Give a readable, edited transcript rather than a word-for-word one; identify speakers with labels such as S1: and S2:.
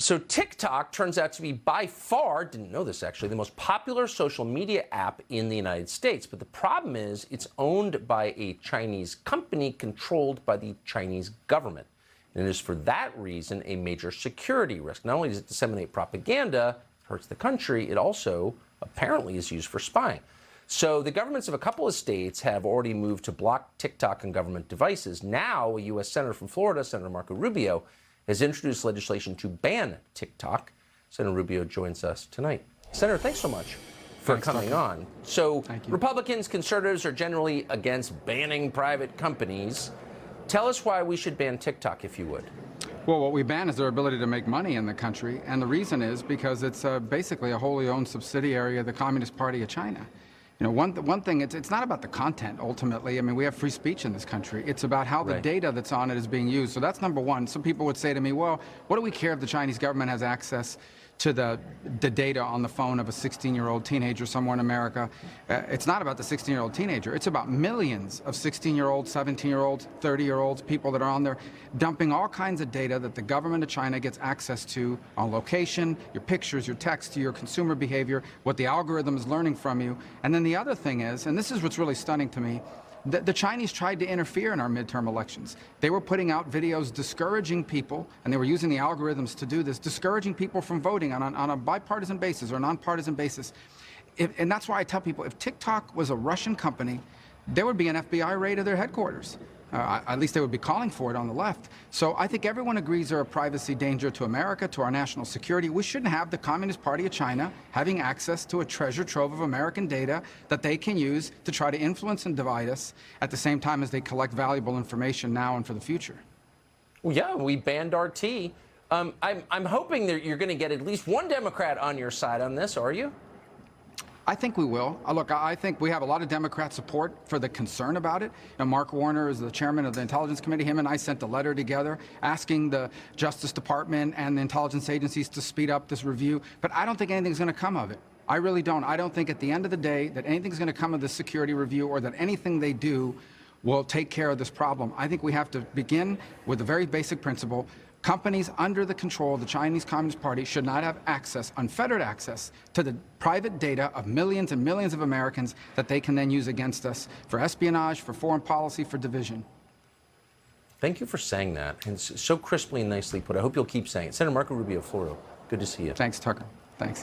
S1: So TikTok turns out to be by far, didn't know this actually, the most popular social media app in the United States. But the problem is it's owned by a Chinese company controlled by the Chinese government. And it is for that reason a major security risk. Not only does it disseminate propaganda, it hurts the country, it also apparently is used for spying. So the governments of a couple of states have already moved to block TikTok on government devices. Now, a U.S. Senator from Florida, Senator Marco Rubio, has introduced legislation to ban TikTok. Senator Rubio joins us tonight. Senator, thanks so much for coming on. So Republicans, conservatives are generally against banning private companies. Tell us why we should ban TikTok, if you would.
S2: Well, what we ban is their ability to make money in the country, and the reason is because it's basically a wholly owned subsidiary of the Communist Party of China. You know, one thing, it's not about the content, ultimately. I mean, we have free speech in this country. It's about how the data that's on it is being used. So that's number one. Some people would say to me, well, what do we care if the Chinese government has access to the data on the phone of a 16-year-old teenager somewhere in America? It's not about the 16-year-old teenager. It's about millions of 16-year-olds, 17-year-olds, 30-year-olds, people that are on there dumping all kinds of data that the government of China gets access to on location, your pictures, your text, your consumer behavior, what the algorithm is learning from you. And then the other thing is, and this is what's really stunning to me, the Chinese tried to interfere in our midterm elections. They were putting out videos discouraging people, and they were using the algorithms to do this, discouraging people from voting on a bipartisan basis or a nonpartisan basis. And that's why I tell people, if TikTok was a Russian company, there would be an FBI raid of their headquarters. At least they would be calling for it on the left. So I think everyone agrees they're a privacy danger to America, to our national security. We shouldn't have the Communist Party of China having access to a treasure trove of American data that they can use to try to influence and divide us at the same time as they collect valuable information now and for the future.
S1: Well, yeah, we banned RT. I'm hoping that you're going to get at least one Democrat on your side on this, are you?
S2: I think we will. Look, I think we have a lot of Democrat support for the concern about it. Mark Warner is the chairman of the Intelligence Committee. Him and I sent a letter together asking the Justice Department and the intelligence agencies to speed up this review. But I don't think anything's going to come of it. I really don't. I don't think at the end of the day that anything's going to come of this security review or that anything they do will take care of this problem. I think we have to begin with a very basic principle. Companies under the control of the Chinese Communist Party should not have access, unfettered access, to the private data of millions and millions of Americans that they can then use against us for espionage, for foreign policy, for division.
S1: Thank you for saying that, and so crisply and nicely put. I hope you'll keep saying it. Senator Marco Rubio, Florida, good to see you.
S2: Thanks, Tucker. Thanks.